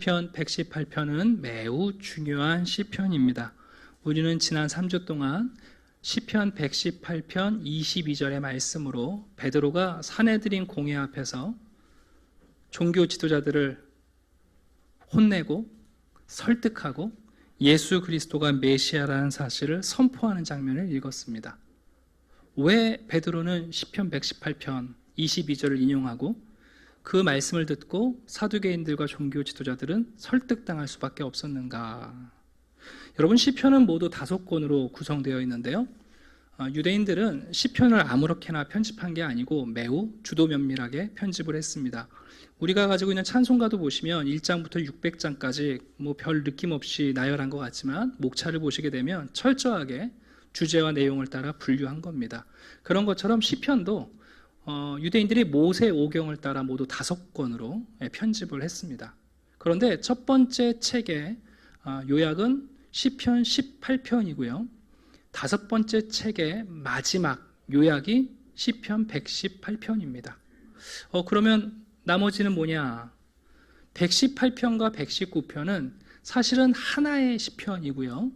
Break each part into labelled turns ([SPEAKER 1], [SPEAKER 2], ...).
[SPEAKER 1] 시편 118편은 매우 중요한 시편입니다. 우리는 지난 3주 동안 시편 118편 22절의 말씀으로 베드로가 사내들인 공회 앞에서 종교 지도자들을 혼내고 설득하고 예수 그리스도가 메시아라는 사실을 선포하는 장면을 읽었습니다. 왜 베드로는 시편 118편 22절을 인용하고 그 말씀을 듣고 사두개인들과 종교 지도자들은 설득당할 수밖에 없었는가? 여러분, 시편은 모두 5권으로 구성되어 있는데요. 유대인들은 시편을 아무렇게나 편집한 게 아니고 매우 주도 면밀하게 편집을 했습니다. 우리가 가지고 있는 찬송가도 보시면 1장부터 600장까지 별 느낌 없이 나열한 것 같지만 목차를 보시게 되면 철저하게 주제와 내용을 따라 분류한 겁니다. 그런 것처럼 시편도 유대인들이 모세 오경을 따라 모두 5권으로 편집을 했습니다. 그런데 첫 번째 책의 요약은 시편 18편이고요. 5번째 책의 마지막 요약이 시편 118편입니다. 그러면 나머지는 뭐냐? 118편과 119편은 사실은 하나의 시편이고요.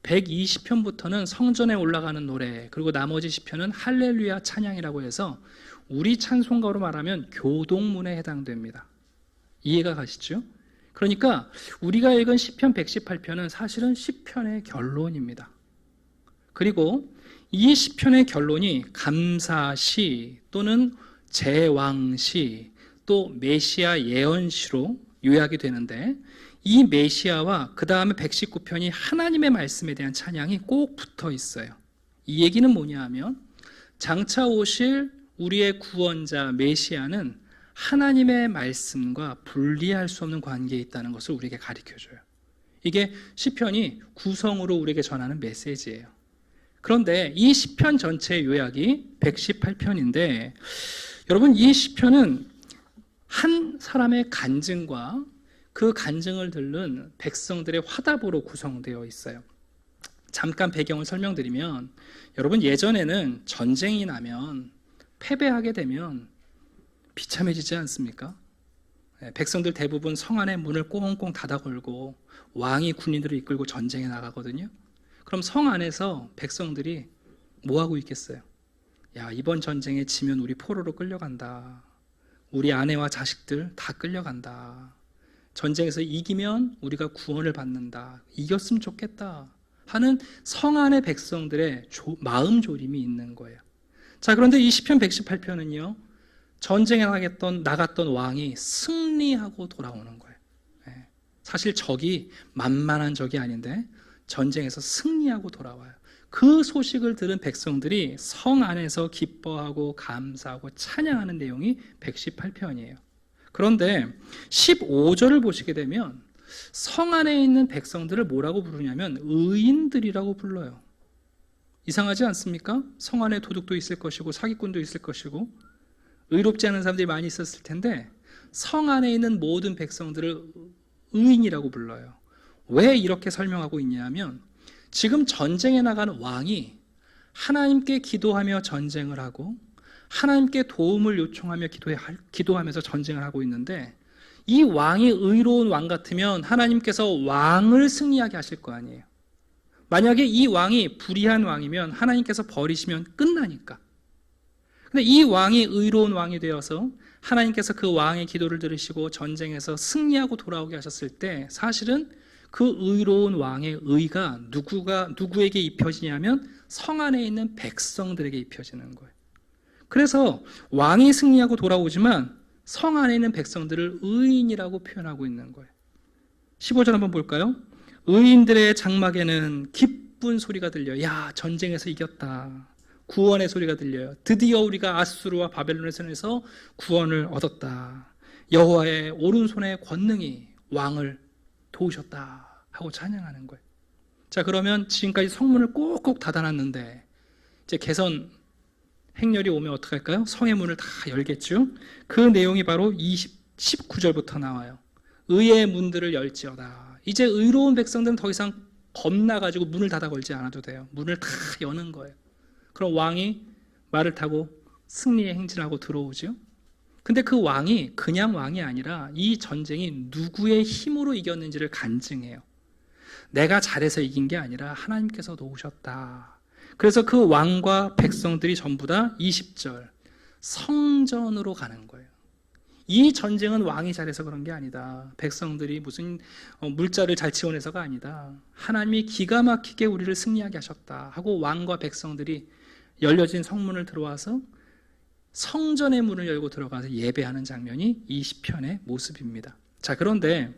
[SPEAKER 1] 120편부터는 성전에 올라가는 노래, 그리고 나머지 시편은 할렐루야 찬양이라고 해서 우리 찬송가로 말하면 교동문에 해당됩니다. 이해가 가시죠? 그러니까 우리가 읽은 시편 118편은 사실은 시편의 결론입니다. 그리고 이 시편의 결론이 감사시 또는 제왕시 또 메시아 예언시로 요약이 되는데, 이 메시아와 그 다음에 119편이 하나님의 말씀에 대한 찬양이 꼭 붙어 있어요. 이 얘기는 뭐냐 하면 장차 오실 우리의 구원자 메시아는 하나님의 말씀과 분리할 수 없는 관계에 있다는 것을 우리에게 가르쳐줘요. 이게 시편이 구성으로 우리에게 전하는 메시지예요. 그런데 이 시편 전체의 요약이 118편인데, 여러분, 이 시편은 한 사람의 간증과 그 간증을 들은 백성들의 화답으로 구성되어 있어요. 잠깐 배경을 설명드리면, 여러분, 예전에는 전쟁이 나면 패배하게 되면 비참해지지 않습니까? 백성들 대부분 성 안에 문을 꽁꽁 닫아 걸고 왕이 군인들을 이끌고 전쟁에 나가거든요. 그럼 성 안에서 백성들이 뭐 하고 있겠어요? 야, 이번 전쟁에 지면 우리 포로로 끌려간다. 우리 아내와 자식들 다 끌려간다. 전쟁에서 이기면 우리가 구원을 받는다. 이겼으면 좋겠다 하는 성 안의 백성들의 마음 졸임이 있는 거예요. 자, 그런데 이 시편 118편은요, 전쟁에 나갔던 왕이 승리하고 돌아오는 거예요. 사실 적이 만만한 적이 아닌데 전쟁에서 승리하고 돌아와요. 그 소식을 들은 백성들이 성 안에서 기뻐하고 감사하고 찬양하는 내용이 118편이에요. 그런데 15절을 보시게 되면 성 안에 있는 백성들을 뭐라고 부르냐면 의인들이라고 불러요. 이상하지 않습니까? 성 안에 도둑도 있을 것이고 사기꾼도 있을 것이고 의롭지 않은 사람들이 많이 있었을 텐데 성 안에 있는 모든 백성들을 의인이라고 불러요. 왜 이렇게 설명하고 있냐면, 지금 전쟁에 나가는 왕이 하나님께 기도하며 전쟁을 하고 하나님께 도움을 요청하며 기도하면서 전쟁을 하고 있는데, 이 왕이 의로운 왕 같으면 하나님께서 왕을 승리하게 하실 거 아니에요. 만약에 이 왕이 불의한 왕이면 하나님께서 버리시면 끝나니까. 근데 이 왕이 의로운 왕이 되어서 하나님께서 그 왕의 기도를 들으시고 전쟁에서 승리하고 돌아오게 하셨을 때, 사실은 그 의로운 왕의 의가 누구에게 입혀지냐면 성 안에 있는 백성들에게 입혀지는 거예요. 그래서 왕이 승리하고 돌아오지만 성 안에 있는 백성들을 의인이라고 표현하고 있는 거예요. 15절 한번 볼까요? 의인들의 장막에는 기쁜 소리가 들려요. 야, 전쟁에서 이겼다. 구원의 소리가 들려요. 드디어 우리가 아수르와 바벨론의 손에서 구원을 얻었다. 여호와의 오른손의 권능이 왕을 도우셨다 하고 찬양하는 거예요. 자, 그러면 지금까지 성문을 꼭꼭 닫아놨는데 이제 개선 행렬이 오면 어떡할까요? 성의 문을 다 열겠죠. 그 내용이 바로 19절부터 나와요. 의의 문들을 열지어다. 이제 의로운 백성들은 더 이상 겁나가지고 문을 닫아 걸지 않아도 돼요. 문을 다 여는 거예요. 그럼 왕이 말을 타고 승리의 행진하고 들어오죠. 근데 그 왕이 그냥 왕이 아니라 이 전쟁이 누구의 힘으로 이겼는지를 간증해요. 내가 잘해서 이긴 게 아니라 하나님께서 도우셨다. 그래서 그 왕과 백성들이 전부 다 20절 성전으로 가는 거예요. 이 전쟁은 왕이 잘해서 그런 게 아니다. 백성들이 무슨 물자를 잘 지원해서가 아니다. 하나님이 기가 막히게 우리를 승리하게 하셨다 하고 왕과 백성들이 열려진 성문을 들어와서 성전의 문을 열고 들어가서 예배하는 장면이 이 시편의 모습입니다. 자, 그런데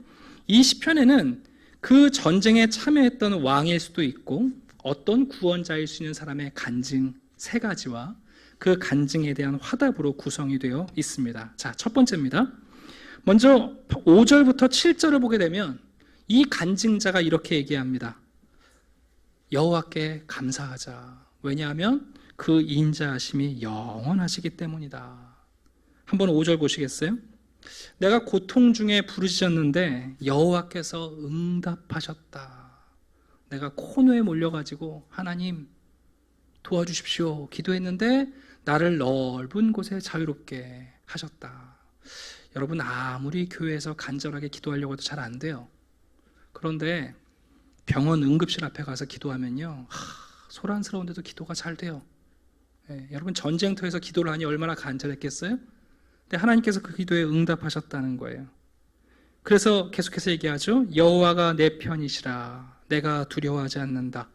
[SPEAKER 1] 이 시편에는 그 전쟁에 참여했던 왕일 수도 있고 어떤 구원자일 수 있는 사람의 간증 세 가지와 그 간증에 대한 화답으로 구성이 되어 있습니다. 자, 첫 번째입니다. 먼저 5절부터 7절을 보게 되면 이 간증자가 이렇게 얘기합니다. 여호와께 감사하자. 왜냐하면 그 인자하심이 영원하시기 때문이다. 한번 5절 보시겠어요? 내가 고통 중에 부르짖었는데 여호와께서 응답하셨다. 내가 코너에 몰려가지고 하나님 도와주십시오 기도했는데 나를 넓은 곳에 자유롭게 하셨다. 여러분, 아무리 교회에서 간절하게 기도하려고 해도 잘 안 돼요. 그런데 병원 응급실 앞에 가서 기도하면요, 소란스러운데도 기도가 잘 돼요. 여러분, 전쟁터에서 기도를 하니 얼마나 간절했겠어요? 근데 하나님께서 그 기도에 응답하셨다는 거예요. 그래서 계속해서 얘기하죠. 여호와가 내 편이시라. 내가 두려워하지 않는다.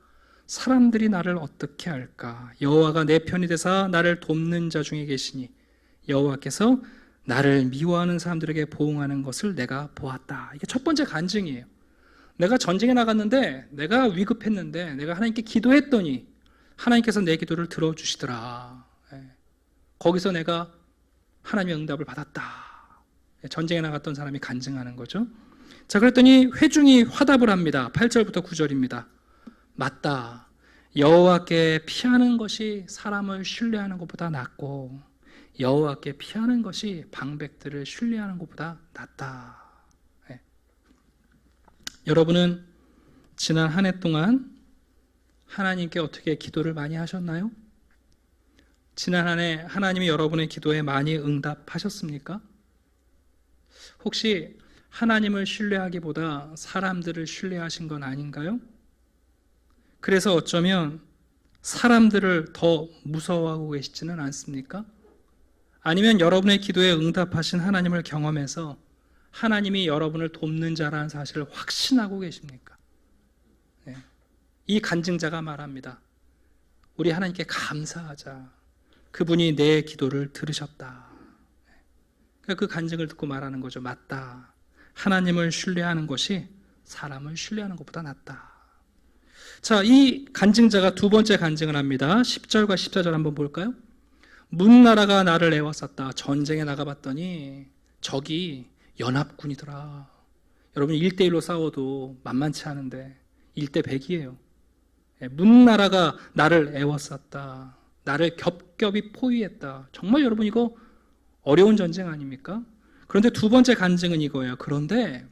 [SPEAKER 1] 사람들이 나를 어떻게 할까? 여호와가 내 편이 되사 나를 돕는 자 중에 계시니 여호와께서 나를 미워하는 사람들에게 보응하는 것을 내가 보았다. 이게 첫 번째 간증이에요. 내가 전쟁에 나갔는데, 내가 위급했는데, 내가 하나님께 기도했더니 하나님께서 내 기도를 들어주시더라. 거기서 내가 하나님의 응답을 받았다. 전쟁에 나갔던 사람이 간증하는 거죠. 자, 그랬더니 회중이 화답을 합니다. 8절부터 9절입니다. 맞다. 여호와께 피하는 것이 사람을 신뢰하는 것보다 낫고 여호와께 피하는 것이 방백들을 신뢰하는 것보다 낫다. 여러분은 지난 한 해 동안 하나님께 어떻게 기도를 많이 하셨나요? 지난 한 해 하나님이 여러분의 기도에 많이 응답하셨습니까? 혹시 하나님을 신뢰하기보다 사람들을 신뢰하신 건 아닌가요? 그래서 어쩌면 사람들을 더 무서워하고 계시지는 않습니까? 아니면 여러분의 기도에 응답하신 하나님을 경험해서 하나님이 여러분을 돕는 자라는 사실을 확신하고 계십니까? 이 간증자가 말합니다. 우리 하나님께 감사하자. 그분이 내 기도를 들으셨다. 그 간증을 듣고 말하는 거죠. 맞다. 하나님을 신뢰하는 것이 사람을 신뢰하는 것보다 낫다. 자, 이 간증자가 두 번째 간증을 합니다. 10절과 14절 한번 볼까요? 문나라가 나를 애워쌌다. 전쟁에 나가봤더니 적이 연합군이더라. 여러분, 1대1로 싸워도 만만치 않은데 1대100이에요. 문나라가 나를 애워쌌다. 나를 겹겹이 포위했다. 정말 여러분, 이거 어려운 전쟁 아닙니까? 그런데 두 번째 간증은 이거예요. 그런데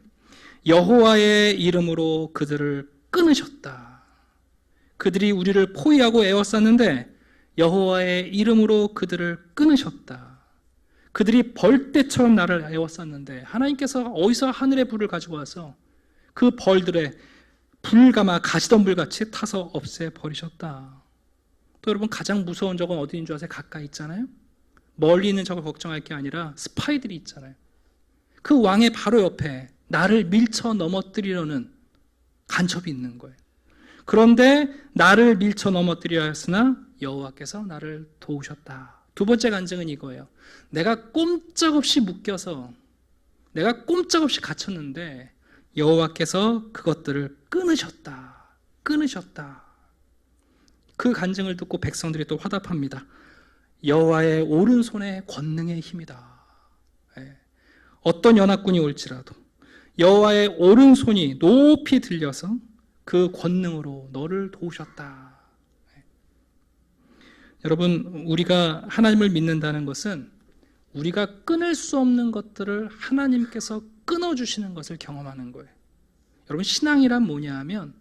[SPEAKER 1] 여호와의 이름으로 그들을 끊으셨다. 그들이 우리를 포위하고 애워쌌는데 여호와의 이름으로 그들을 끊으셨다. 그들이 벌떼처럼 나를 애워쌌는데 하나님께서 어디서 하늘의 불을 가지고 와서 그 벌들의 불감아 가시덤불같이 타서 없애버리셨다. 또 여러분, 가장 무서운 적은 어디인 줄 아세요? 가까이 있잖아요. 멀리 있는 적을 걱정할 게 아니라 스파이들이 있잖아요. 그 왕의 바로 옆에 나를 밀쳐 넘어뜨리려는 간첩이 있는 거예요. 그런데 나를 밀쳐 넘어뜨려 하였으나 여호와께서 나를 도우셨다. 두 번째 간증은 이거예요. 내가 꼼짝없이 묶여서, 내가 꼼짝없이 갇혔는데 여호와께서 그것들을 끊으셨다. 끊으셨다. 그 간증을 듣고 백성들이 또 화답합니다. 여호와의 오른손의 권능의 힘이다. 어떤 연합군이 올지라도 여호와의 오른손이 높이 들려서 그 권능으로 너를 도우셨다. 여러분, 우리가 하나님을 믿는다는 것은 우리가 끊을 수 없는 것들을 하나님께서 끊어주시는 것을 경험하는 거예요. 여러분, 신앙이란 뭐냐 하면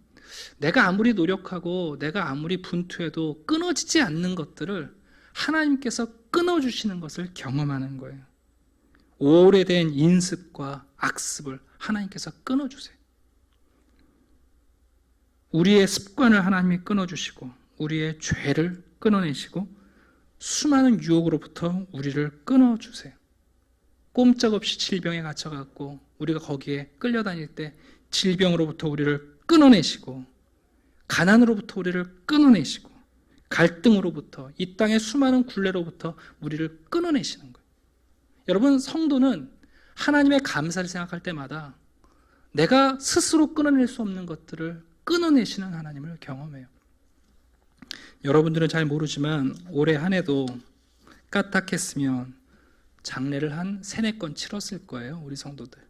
[SPEAKER 1] 내가 아무리 노력하고 내가 아무리 분투해도 끊어지지 않는 것들을 하나님께서 끊어주시는 것을 경험하는 거예요. 오래된 인습과 악습을 하나님께서 끊어주세요. 우리의 습관을 하나님이 끊어주시고 우리의 죄를 끊어내시고 수많은 유혹으로부터 우리를 끊어주세요. 꼼짝없이 질병에 갇혀갖고 우리가 거기에 끌려다닐 때 질병으로부터 우리를 끊어내시고 가난으로부터 우리를 끊어내시고 갈등으로부터 이 땅의 수많은 굴레로부터 우리를 끊어내시는 거예요. 여러분, 성도는 하나님의 감사를 생각할 때마다 내가 스스로 끊어낼 수 없는 것들을 끊어내시는 하나님을 경험해요. 여러분들은 잘 모르지만 올해 한 해도 까딱했으면 장례를 한 3-4건 치렀을 거예요. 우리 성도들.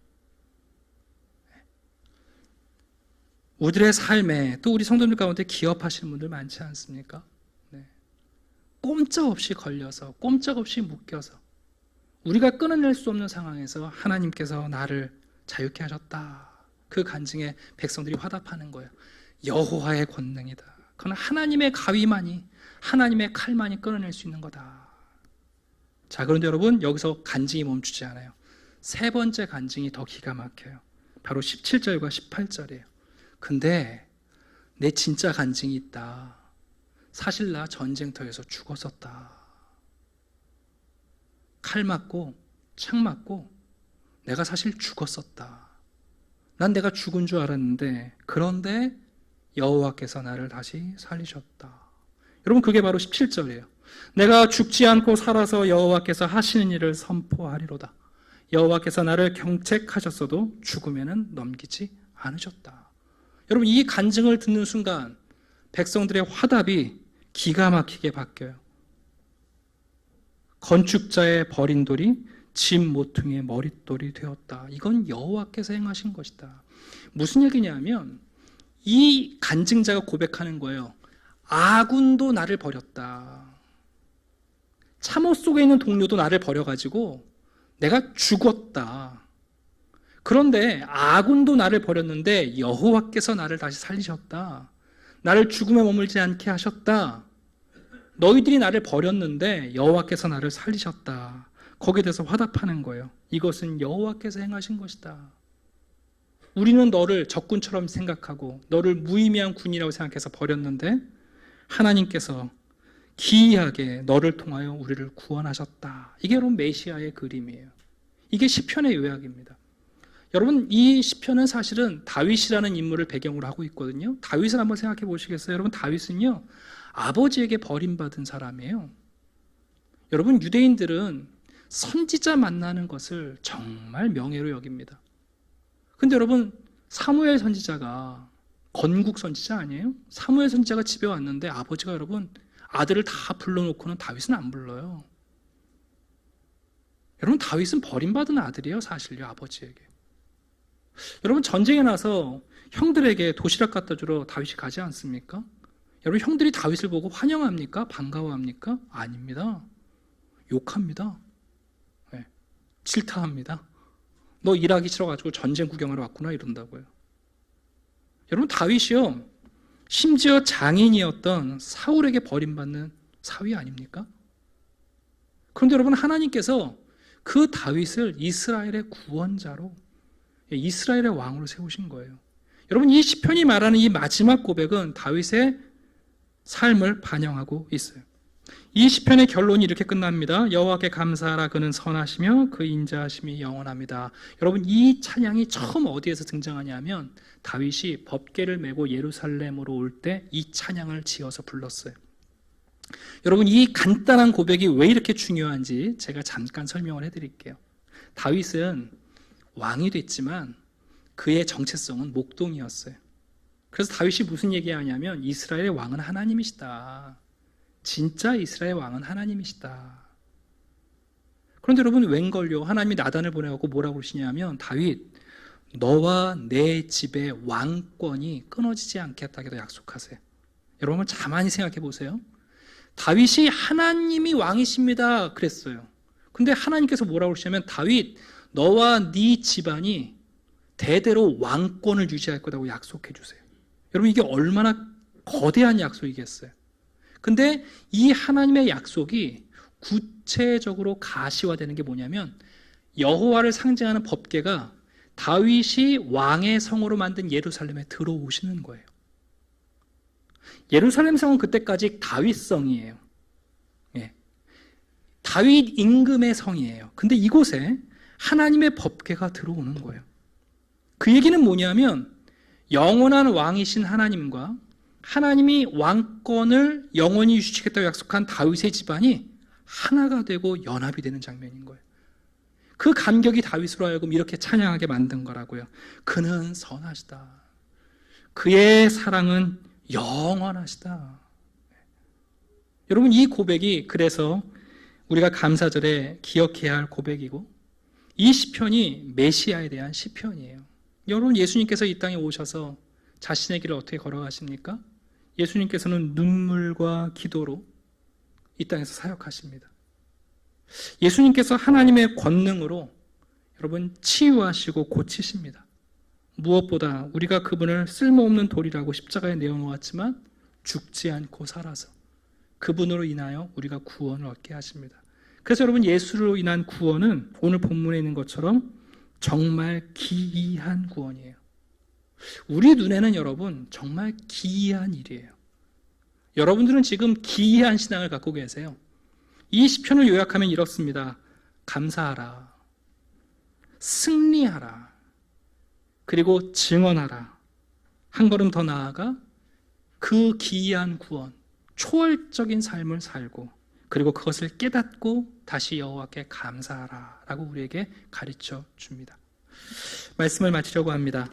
[SPEAKER 1] 우리들의 삶에 또 우리 성도들 가운데 기업하시는 분들 많지 않습니까? 네. 꼼짝없이 걸려서 꼼짝없이 묶여서 우리가 끊어낼 수 없는 상황에서 하나님께서 나를 자유케 하셨다. 그 간증에 백성들이 화답하는 거예요. 여호와의 권능이다. 그건 하나님의 가위만이, 하나님의 칼만이 끊어낼 수 있는 거다. 자, 그런데 여러분, 여기서 간증이 멈추지 않아요. 3번째 간증이 더 기가 막혀요. 바로 17절과 18절이에요. 근데 내 진짜 간증이 있다. 사실 나 전쟁터에서 죽었었다. 칼 맞고 창 맞고 내가 사실 죽었었다. 난 내가 죽은 줄 알았는데 그런데 여호와께서 나를 다시 살리셨다. 여러분, 그게 바로 17절이에요. 내가 죽지 않고 살아서 여호와께서 하시는 일을 선포하리로다. 여호와께서 나를 경책하셨어도 죽음에는 넘기지 않으셨다. 여러분, 이 간증을 듣는 순간 백성들의 화답이 기가 막히게 바뀌어요. 건축자의 버린 돌이 집 모퉁이의 머릿돌이 되었다. 이건 여호와께서 행하신 것이다. 무슨 얘기냐면 이 간증자가 고백하는 거예요. 아군도 나를 버렸다. 참호 속에 있는 동료도 나를 버려가지고 내가 죽었다. 그런데 아군도 나를 버렸는데 여호와께서 나를 다시 살리셨다. 나를 죽음에 머물지 않게 하셨다. 너희들이 나를 버렸는데 여호와께서 나를 살리셨다. 거기에 대해서 화답하는 거예요. 이것은 여호와께서 행하신 것이다. 우리는 너를 적군처럼 생각하고 너를 무의미한 군이라고 생각해서 버렸는데 하나님께서 기이하게 너를 통하여 우리를 구원하셨다. 이게 여러분 메시아의 그림이에요. 이게 시편의 요약입니다. 여러분, 이 시편은 사실은 다윗이라는 인물을 배경으로 하고 있거든요. 다윗을 한번 생각해 보시겠어요? 여러분, 다윗은요 아버지에게 버림받은 사람이에요. 여러분, 유대인들은 선지자 만나는 것을 정말 명예로 여깁니다. 근데 여러분, 사무엘 선지자가 건국 선지자 아니에요? 사무엘 선지자가 집에 왔는데 아버지가 여러분 아들을 다 불러놓고는 다윗은 안 불러요. 여러분, 다윗은 버림받은 아들이에요. 사실요, 아버지에게. 여러분, 전쟁에 나서 형들에게 도시락 갖다 주러 다윗이 가지 않습니까? 여러분, 형들이 다윗을 보고 환영합니까? 반가워합니까? 아닙니다. 욕합니다. 네. 질타합니다. 너 일하기 싫어가지고 전쟁 구경하러 왔구나 이런다고요. 여러분, 다윗이요 심지어 장인이었던 사울에게 버림받는 사위 아닙니까? 그런데 여러분, 하나님께서 그 다윗을 이스라엘의 구원자로, 이스라엘의 왕으로 세우신 거예요. 여러분, 이 시편이 말하는 이 마지막 고백은 다윗의 삶을 반영하고 있어요. 이 시편의 결론이 이렇게 끝납니다. 여호와께 감사하라. 그는 선하시며 그 인자하심이 영원합니다. 여러분, 이 찬양이 처음 어디에서 등장하냐면 다윗이 법궤를 메고 예루살렘으로 올 때 이 찬양을 지어서 불렀어요. 여러분, 이 간단한 고백이 왜 이렇게 중요한지 제가 잠깐 설명을 해드릴게요. 다윗은 왕이 됐지만 그의 정체성은 목동이었어요. 그래서 다윗이 무슨 얘기하냐면 이스라엘의 왕은 하나님이시다. 진짜 이스라엘 왕은 하나님이시다. 그런데 여러분, 웬걸요? 하나님이 나단을 보내갖고 뭐라고 그러시냐면 다윗, 너와 내 집의 왕권이 끊어지지 않겠다고 약속하세요. 여러분, 가만히 생각해 보세요. 다윗이 하나님이 왕이십니다 그랬어요. 근데 하나님께서 뭐라고 그러시냐면 다윗, 너와 네 집안이 대대로 왕권을 유지할 거라고 약속해 주세요. 여러분, 이게 얼마나 거대한 약속이겠어요. 근데 이 하나님의 약속이 구체적으로 가시화되는 게 뭐냐면 여호와를 상징하는 법궤가 다윗이 왕의 성으로 만든 예루살렘에 들어오시는 거예요. 예루살렘 성은 그때까지 다윗 성이에요. 예. 다윗 임금의 성이에요. 근데 이곳에 하나님의 법궤가 들어오는 거예요. 그 얘기는 뭐냐면 영원한 왕이신 하나님과 하나님이 왕권을 영원히 유지하겠다고 약속한 다윗의 집안이 하나가 되고 연합이 되는 장면인 거예요. 그 감격이 다윗으로 하여금 이렇게 찬양하게 만든 거라고요. 그는 선하시다. 그의 사랑은 영원하시다. 여러분, 이 고백이 그래서 우리가 감사절에 기억해야 할 고백이고, 이 시편이 메시아에 대한 시편이에요. 여러분, 예수님께서 이 땅에 오셔서 자신의 길을 어떻게 걸어가십니까? 예수님께서는 눈물과 기도로 이 땅에서 사역하십니다. 예수님께서 하나님의 권능으로 여러분 치유하시고 고치십니다. 무엇보다 우리가 그분을 쓸모없는 돌이라고 십자가에 내어놓았지만 죽지 않고 살아서 그분으로 인하여 우리가 구원을 얻게 하십니다. 그래서 여러분, 예수로 인한 구원은 오늘 본문에 있는 것처럼 정말 기이한 구원이에요. 우리 눈에는 여러분 정말 기이한 일이에요. 여러분들은 지금 기이한 신앙을 갖고 계세요. 이 시편을 요약하면 이렇습니다. 감사하라, 승리하라, 그리고 증언하라. 한 걸음 더 나아가 그 기이한 구원, 초월적인 삶을 살고, 그리고 그것을 깨닫고 다시 여호와께 감사하라 라고 우리에게 가르쳐 줍니다. 말씀을 마치려고 합니다.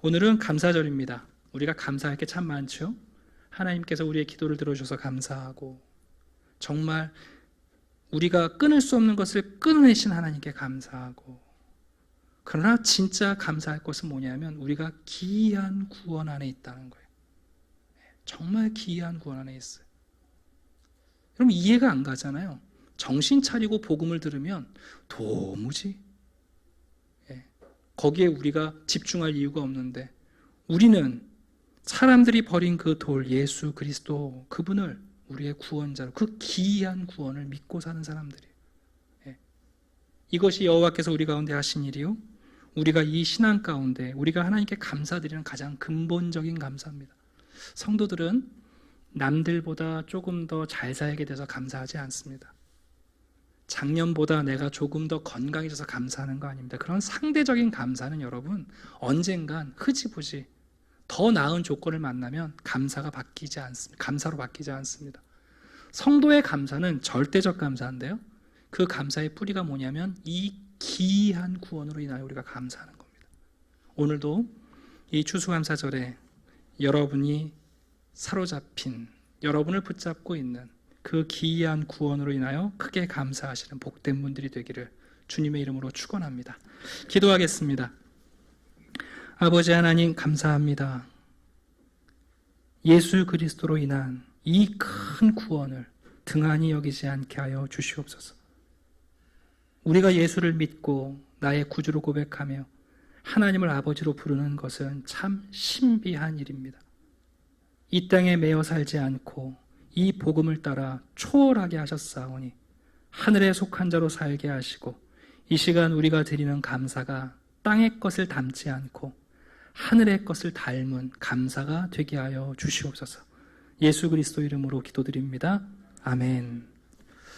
[SPEAKER 1] 오늘은 감사절입니다. 우리가 감사할 게 참 많죠. 하나님께서 우리의 기도를 들어주셔서 감사하고, 정말 우리가 끊을 수 없는 것을 끊어내신 하나님께 감사하고, 그러나 진짜 감사할 것은 뭐냐면 우리가 기이한 구원 안에 있다는 거예요. 정말 기이한 구원 안에 있어요. 여러분, 이해가 안 가잖아요. 정신 차리고 복음을 들으면 도무지 거기에 우리가 집중할 이유가 없는데, 우리는 사람들이 버린 그 돌 예수 그리스도, 그분을 우리의 구원자로, 그 기이한 구원을 믿고 사는 사람들이에요. 이것이 여호와께서 우리 가운데 하신 일이요, 우리가 이 신앙 가운데 우리가 하나님께 감사드리는 가장 근본적인 감사입니다. 성도들은 남들보다 조금 더 잘 살게 돼서 감사하지 않습니다. 작년보다 내가 조금 더 건강해져서 감사하는 거 아닙니다. 그런 상대적인 감사는 여러분 언젠간 흐지부지 더 나은 조건을 만나면 감사로 바뀌지 않습니다. 성도의 감사는 절대적 감사인데요, 그 감사의 뿌리가 뭐냐면 이 기이한 구원으로 인하여 우리가 감사하는 겁니다. 오늘도 이 추수감사절에 여러분이 사로잡힌, 여러분을 붙잡고 있는 그 기이한 구원으로 인하여 크게 감사하시는 복된 분들이 되기를 주님의 이름으로 축원합니다. 기도하겠습니다. 아버지 하나님, 감사합니다. 예수 그리스도로 인한 이 큰 구원을 등한히 여기지 않게 하여 주시옵소서. 우리가 예수를 믿고 나의 구주로 고백하며 하나님을 아버지로 부르는 것은 참 신비한 일입니다. 이 땅에 매여 살지 않고 이 복음을 따라 초월하게 하셨사오니 하늘에 속한 자로 살게 하시고, 이 시간 우리가 드리는 감사가 땅의 것을 닮지 않고 하늘의 것을 닮은 감사가 되게 하여 주시옵소서. 예수 그리스도 이름으로 기도드립니다. 아멘.